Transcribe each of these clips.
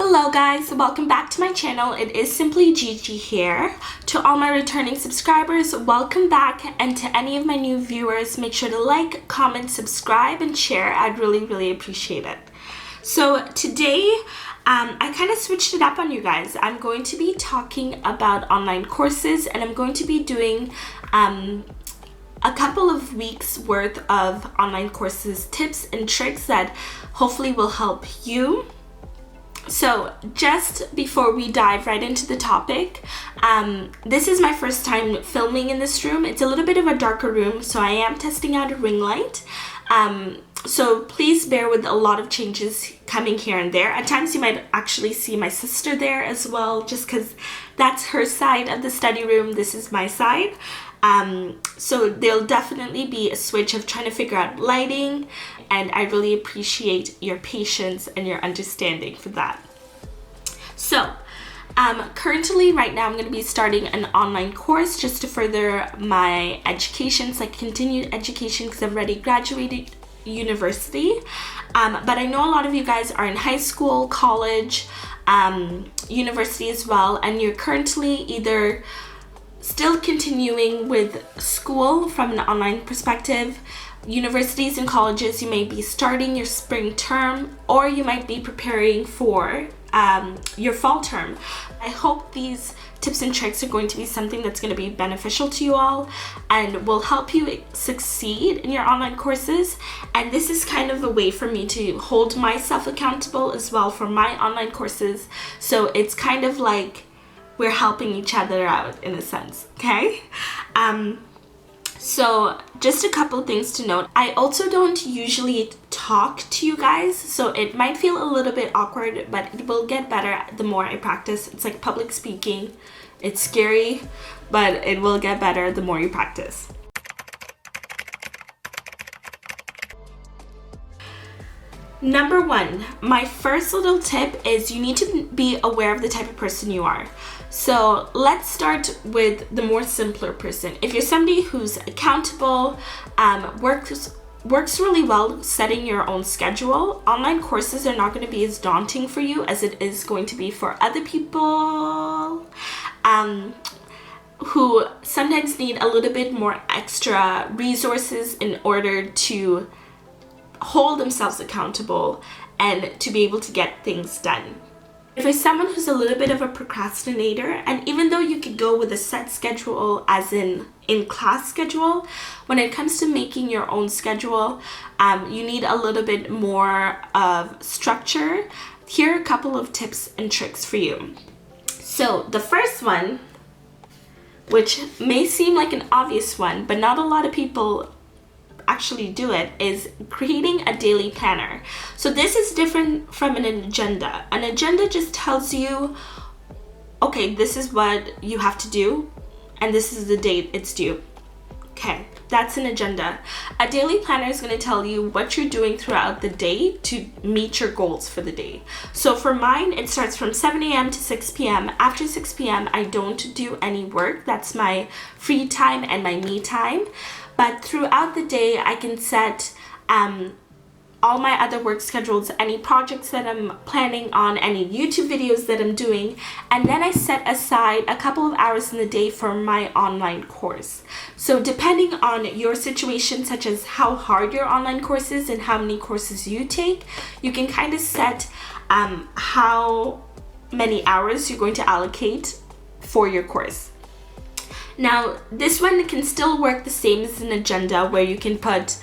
Hello guys, welcome back to my channel. It is SimplyGigie here. To all my returning subscribers, welcome back, and to any of my new viewers, make sure to like, comment, subscribe, and share. I'd really appreciate it. So today, I kind of switched it up on you guys. I'm going to be talking about online courses, and I'm going to be doing a couple of weeks worth of online courses, tips and tricks that hopefully will help you. So just before we dive right into the topic, this is my first time filming in this room. It's a little bit of a darker room, so I am testing out a ring light. So please bear with a lot of changes coming here and there. At times you might actually see my sister there as well, just because that's her side of the study room. This is my side. So there'll definitely be a switch of trying to figure out lighting, and I really appreciate your patience and your understanding for that. So currently right now I'm going to be starting an online course just to further my education. It's like continued education because I've already graduated university, but I know a lot of you guys are in high school, college, university as well, and you're currently either still continuing with school from an online perspective. Universities and colleges, you may be starting your spring term, or you might be preparing for your fall term. I hope these tips and tricks are going to be something that's going to be beneficial to you all and will help you succeed in your online courses. And this is kind of a way for me to hold myself accountable as well for my online courses. So it's kind of like we're helping each other out in a sense, okay? So just a couple things to note. I also don't usually talk to you guys, so it might feel a little bit awkward, but it will get better the more I practice. It's like public speaking. It's scary, but it will get better the more you practice. Number one, my first little tip is you need to be aware of the type of person you are. So let's start with the more simpler person. If you're somebody who's accountable, works really well setting your own schedule, online courses are not going to be as daunting for you as it is going to be for other people who sometimes need a little bit more extra resources in order to hold themselves accountable and to be able to get things done. If you're someone who's a little bit of a procrastinator, and even though you could go with a set schedule as in class schedule, when it comes to making your own schedule, you need a little bit more of structure. Here are a couple of tips and tricks for you. So the first one, which may seem like an obvious one, but not a lot of people actually do it, is creating a daily planner. So this is different from an agenda. An agenda just tells you, okay, this is what you have to do and this is the date it's due. Okay, that's an agenda. A daily planner is going to tell you what you're doing throughout the day to meet your goals for the day. So for mine, it starts from 7 a.m. to 6 p.m. After 6 p.m. I don't do any work. That's my free time and my me time. But throughout the day, I can set all my other work schedules, any projects that I'm planning on, any YouTube videos that I'm doing, and then I set aside a couple of hours in the day for my online course. So depending on your situation, such as how hard your online course is and how many courses you take, you can kind of set how many hours you're going to allocate for your course. Now, this one can still work the same as an agenda where you can put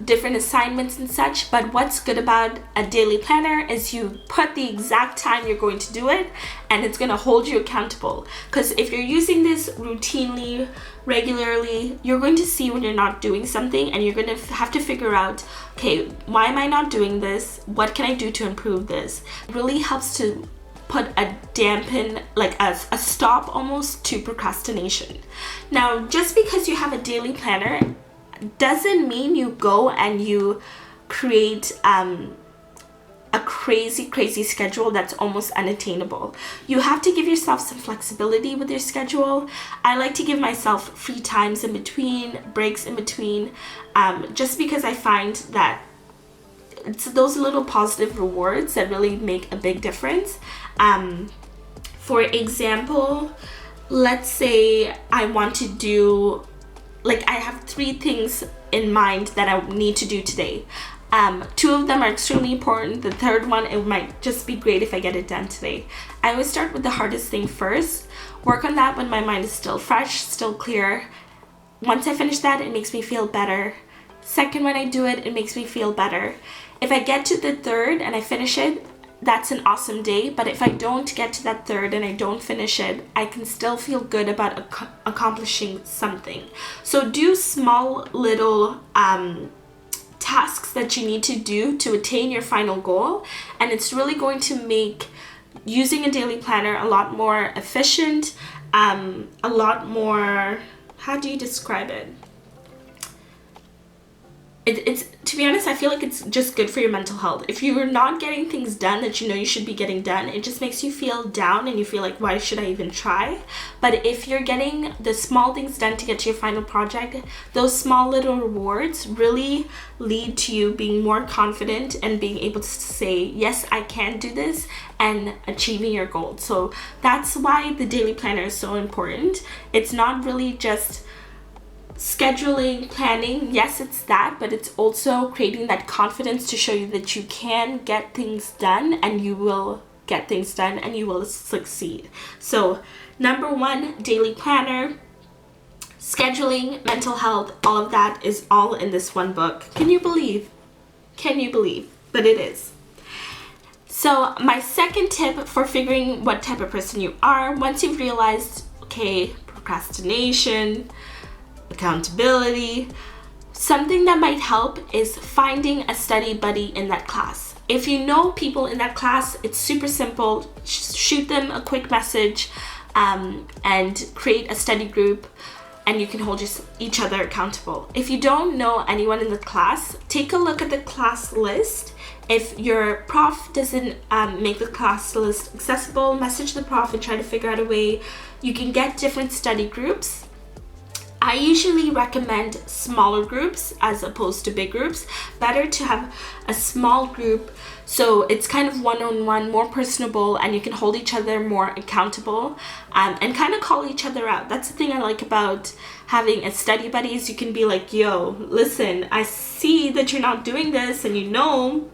different assignments and such, but what's good about a daily planner is you put the exact time you're going to do it, and it's going to hold you accountable. Because if you're using this routinely, regularly, you're going to see when you're not doing something, and you're going to have to figure out, okay, why am I not doing this? What can I do to improve this? It really helps to put a dampen, like a stop almost to procrastination. Now, just because you have a daily planner doesn't mean you go and you create a crazy schedule that's almost unattainable. You have to give yourself some flexibility with your schedule. I like to give myself free times in between, breaks in between, just because I find that it's those little positive rewards that really make a big difference. For example, let's say I want to do, like, I have 3 things in mind that I need to do today. 2 of them are extremely important. The third one, it might just be great if I get it done today. I always start with the hardest thing first, work on that when my mind is still fresh, still clear. Once I finish that, it makes me feel better. Second, when I do it, it makes me feel better. If I get to the third and I finish it, that's an awesome day. But if I don't get to that third and I don't finish it, I can still feel good about accomplishing something. So do small little tasks that you need to do to attain your final goal, and it's really going to make using a daily planner a lot more efficient, a lot more, how do you describe it? It's, to be honest, I feel like it's just good for your mental health. If you are not getting things done that you know you should be getting done, it just makes you feel down and you feel like, why should I even try? But if you're getting the small things done to get to your final project, those small little rewards really lead to you being more confident and being able to say, yes, I can do this, and achieving your goal. So that's why the daily planner is so important. It's not really just scheduling, planning, yes, it's that, but it's also creating that confidence to show you that you can get things done, and you will get things done, and you will succeed. So number 1, daily planner, scheduling, mental health, all of that is all in this one book. Can you believe? Can you believe? But it is. So my second tip for figuring what type of person you are, once you've realized, okay, procrastination, accountability, something that might help is finding a study buddy in that class. If you know people in that class, it's super simple. Shoot them a quick message and create a study group, and you can hold each other accountable. If you don't know anyone in the class, take a look at the class list. If your prof doesn't make the class list accessible, message the prof and try to figure out a way you can get different study groups. I usually recommend smaller groups as opposed to big groups. Better to have a small group so it's kind of one-on-one, more personable, and you can hold each other more accountable and kind of call each other out. That's the thing I like about having a study buddy, is you can be like, yo, listen, I see that you're not doing this, and you know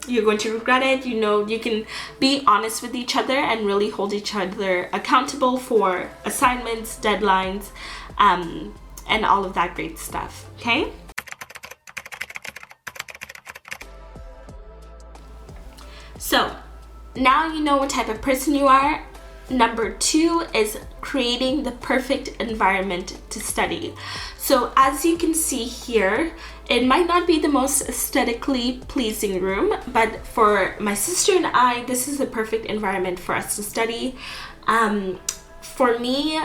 you're going to regret it. You know, you can be honest with each other and really hold each other accountable for assignments, deadlines, and all of that great stuff, okay? So now you know what type of person you are. Number 2 is creating the perfect environment to study. So as you can see here, it might not be the most aesthetically pleasing room, but for my sister and I, this is the perfect environment for us to study. For me,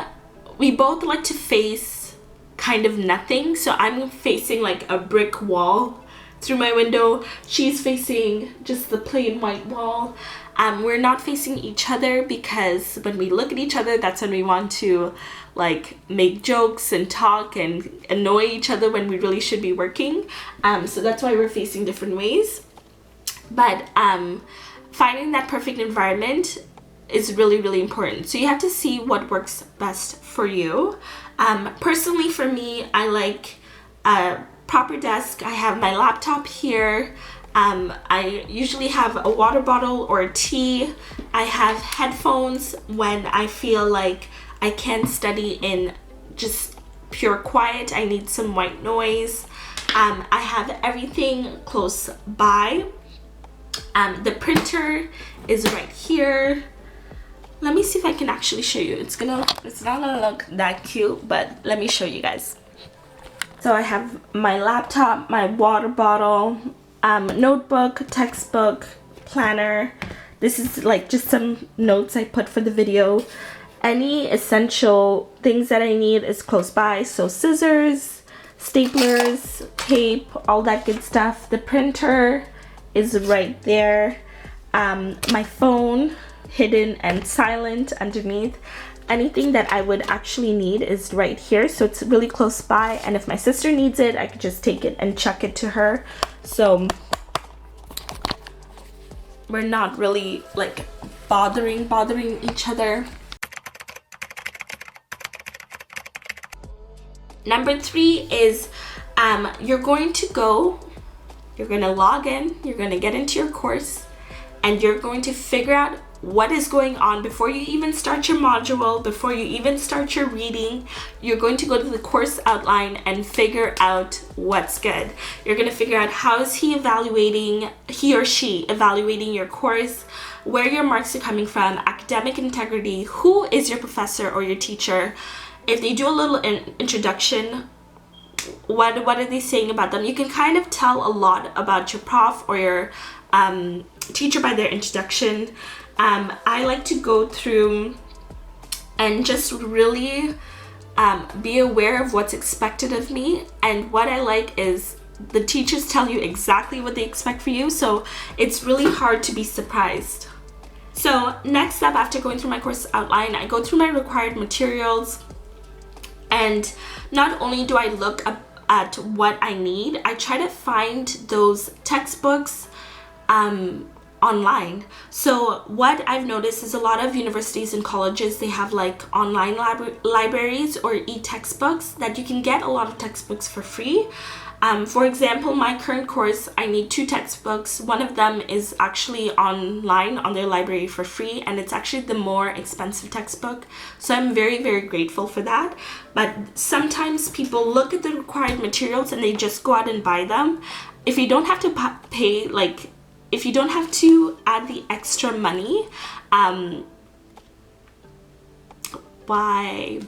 we both like to face kind of nothing. So I'm facing like a brick wall through my window. She's facing just the plain white wall. We're not facing each other because when we look at each other, that's when we want to like make jokes and talk and annoy each other when we really should be working. So that's why we're facing different ways. But finding that perfect environment is really, really important. So you have to see what works best for you. Personally, for me, I like a proper desk. I have my laptop here. I usually have a water bottle or a tea. I have headphones when I feel like I can't study in just pure quiet. I need some white noise. I have everything close by. The printer is right here. Let me see if I can actually show you. It's not gonna look that cute, but let me show you guys. So I have my laptop, my water bottle, notebook, textbook, planner. This is like just some notes I put for the video. Any essential things that I need is close by. So scissors, staplers, tape, all that good stuff. The printer is right there. My phone, hidden and silent underneath. Anything that I would actually need is right here, so it's really close by, and if my sister needs it, I could just take it and chuck it to her. So we're not really like bothering each other. Number 3 is you're going to log in, you're going to get into your course, and you're going to figure out what is going on before you even start your module, before you even start your reading. You're going to go to the course outline and figure out what's good. You're going to figure out how is he or she evaluating your course, where your marks are coming from, academic integrity, who is your professor or your teacher. If they do a little introduction, what are they saying about them? You can kind of tell a lot about your prof or your teacher by their introduction. I like to go through and just really be aware of what's expected of me, and what I like is the teachers tell you exactly what they expect for you, so it's really hard to be surprised. So next up, after going through my course outline, I go through my required materials, and not only do I look at what I need, I try to find those textbooks online. So what I've noticed is a lot of universities and colleges, they have like online libraries or e-textbooks that you can get a lot of textbooks for free. For example, my current course, I need 2 textbooks. One of them is actually online on their library for free, and it's actually the more expensive textbook. So I'm very, very grateful for that. But sometimes people look at the required materials and they just go out and buy them. If you don't have to pay, like, if you don't have to add the extra money, buy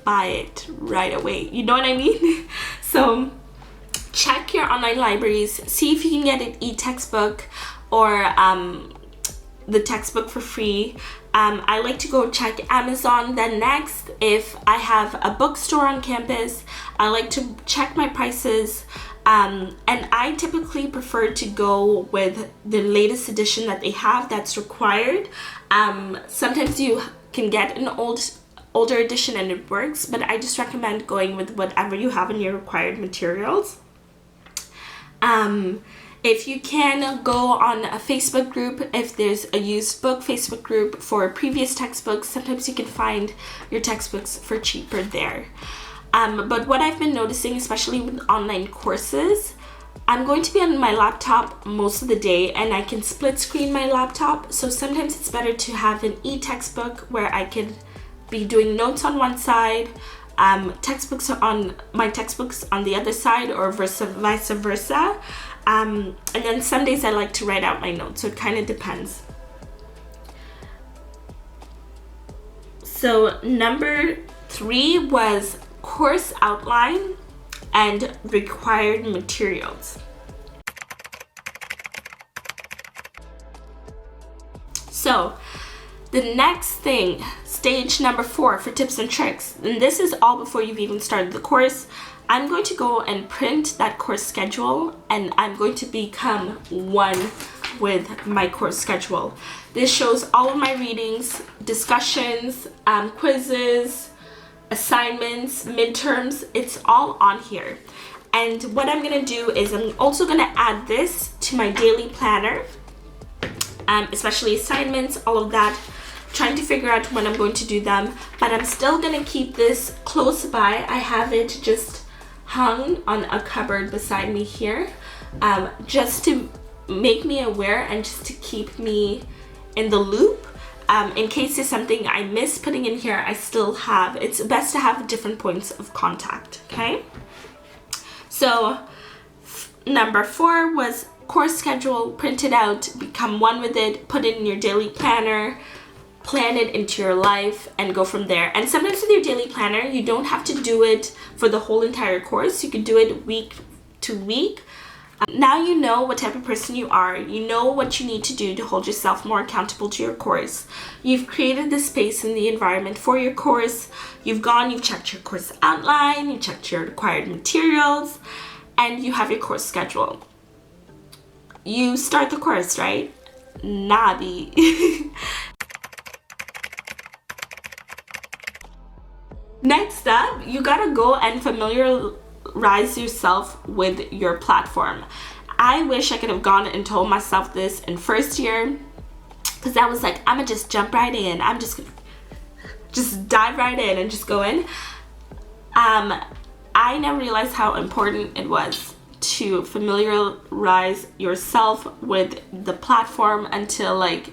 it right away. You know what I mean? So check your online libraries, see if you can get an e-textbook or the textbook for free. I like to go check Amazon. Then next, if I have a bookstore on campus, I like to check my prices. And I typically prefer to go with the latest edition that they have that's required. Sometimes you can get an older edition and it works, but I just recommend going with whatever you have in your required materials. If you can, go on a Facebook group. If there's a used book Facebook group for previous textbooks, sometimes you can find your textbooks for cheaper there. But what I've been noticing, especially with online courses, I'm going to be on my laptop most of the day, and I can split screen my laptop. So sometimes it's better to have an e-textbook where I could be doing notes on one side, textbooks on the other side, or vice versa. And then some days I like to write out my notes, so it kind of depends. So number 3 was course outline and required materials. So the next thing, stage number 4 for tips and tricks, and this is all before you've even started the course. I'm going to go and print that course schedule, and I'm going to become one with my course schedule. This shows all of my readings, discussions, quizzes, assignments, midterms. It's all on here. And what I'm going to do is I'm also going to add this to my daily planner, especially assignments, all of that, trying to figure out when I'm going to do them. But I'm still going to keep this close by. I have it just hung on a cupboard beside me here, just to make me aware and just to keep me in the loop. In case there's something I miss putting in here, I still have, it's best to have different points of contact, okay? So number 4 was course schedule, print it out, become one with it, put it in your daily planner, plan it into your life, and go from there. And sometimes with your daily planner, you don't have to do it for the whole entire course. You can do it week to week. Now you know what type of person you are. You know what you need to do to hold yourself more accountable to your course. You've created the space and the environment for your course. You've checked your course outline, you checked your required materials, and you have your course schedule. You start the course, right? Nabi. Next up, you gotta go and familiarize yourself with your platform. I wish I could have gone and told myself this in first year, because I was like, I'm gonna just jump right in. I'm just gonna just dive right in and just go in. I never realized how important it was to familiarize yourself with the platform until like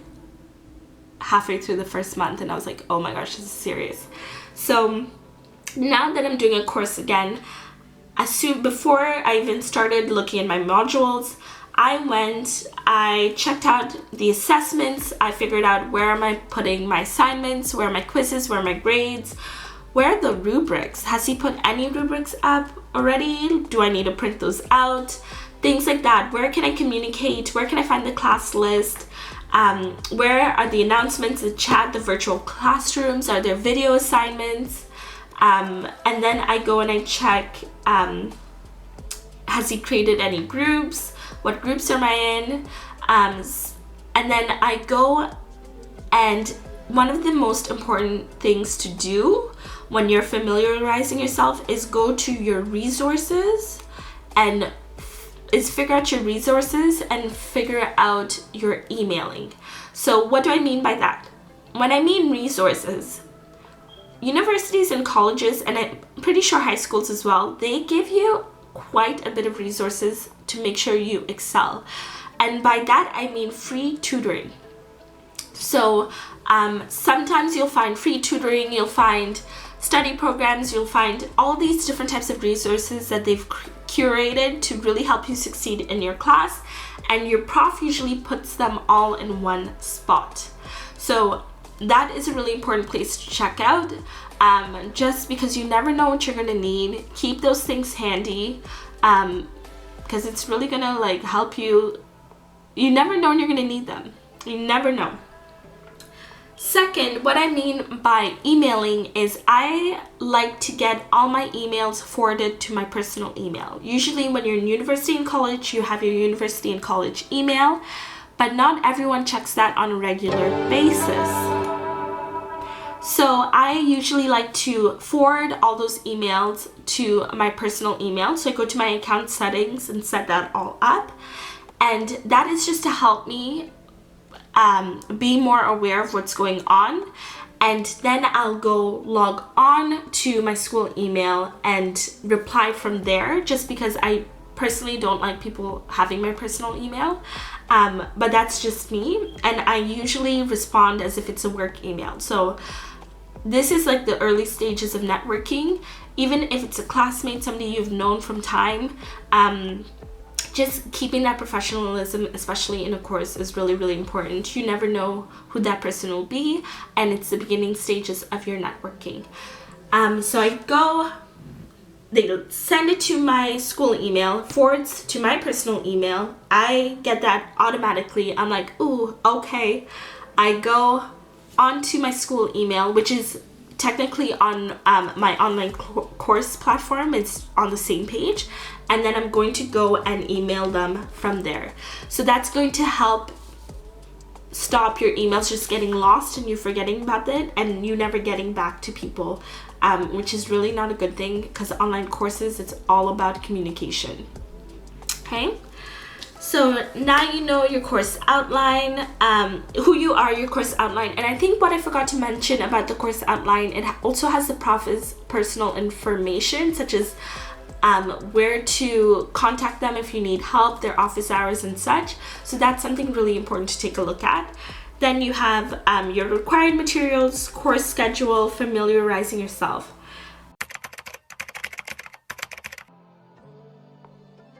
halfway through the first month, and I was like, oh my gosh, this is serious. So now that I'm doing a course again, before I even started looking at my modules, I checked out the assessments. I figured out where am I putting my assignments, where are my quizzes, where are my grades, where are the rubrics? Has he put any rubrics up already? Do I need to print those out? Things like that. Where can I communicate? Where can I find the class list? Where are the announcements, the chat, the virtual classrooms? Are there video assignments? And then I go and I check, has he created any groups? What groups am I in? And then I go, and one of the most important things to do when you're familiarizing yourself is go to your resources and figure out your resources and figure out your emailing. So what do I mean by that? When I mean resources, universities and colleges, and I'm pretty sure high schools as well, they give you quite a bit of resources to make sure you excel. And by that I mean free tutoring. So sometimes you'll find free tutoring, you'll find study programs, you'll find all these different types of resources that they've curated to really help you succeed in your class, and your prof usually puts them all in one spot. So that is a really important place to check out, just because you never know what you're gonna need. Keep those things handy, because it's really gonna like help you. You never know when you're gonna need them. You never know. Second, what I mean by emailing is I like to get all my emails forwarded to my personal email. Usually when you're in university and college, you have your university and college email, but not everyone checks that on a regular basis. So I usually like to forward all those emails to my personal email. So I go to my account settings and set that all up. And that is just to help me be more aware of what's going on. And then I'll go log on to my school email and reply from there, just because I personally don't like people having my personal email. But that's just me. And I usually respond as if it's a work email. So this is like the early stages of networking. Even if it's a classmate, somebody you've known from time, just keeping that professionalism, especially in a course, is really, really important. You never know who that person will be, and it's the beginning stages of your networking. So I go, they send it to my school email, forwards to my personal email. I get that automatically. I'm like, ooh, okay. I go onto my school email, which is technically on my online course platform. It's on the same page, and then I'm going to go and email them from there. So that's going to help stop your emails just getting lost and you forgetting about it and you never getting back to people, which is really not a good thing, because online courses, it's all about communication. Okay, so now you know your course outline, who you are, your course outline. And I think what I forgot to mention about the course outline, it also has the prof's personal information, such as where to contact them if you need help, their office hours and such. So that's something really important to take a look at. Then you have your required materials, course schedule, familiarizing yourself.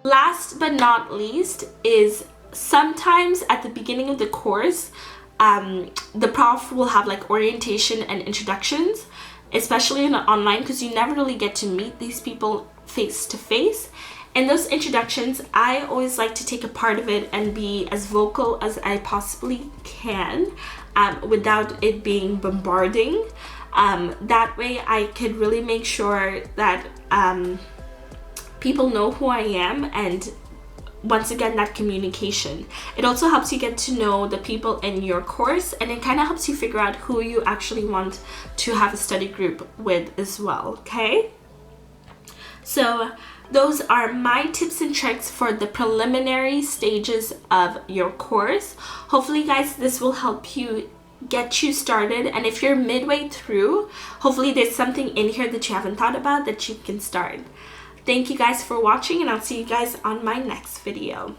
Last but not least is sometimes at the beginning of the course, the prof will have like orientation and introductions, especially in online, because you never really get to meet these people face to face. In those introductions, I always like to take a part of it and be as vocal as I possibly can, without it being bombarding. That way I could really make sure that people know who I am, and once again, that communication. It also helps you get to know the people in your course, and it kind of helps you figure out who you actually want to have a study group with as well, okay? So those are my tips and tricks for the preliminary stages of your course. Hopefully guys, this will help you get you started, and if you're midway through, hopefully there's something in here that you haven't thought about that you can start. Thank you guys for watching, and I'll see you guys on my next video.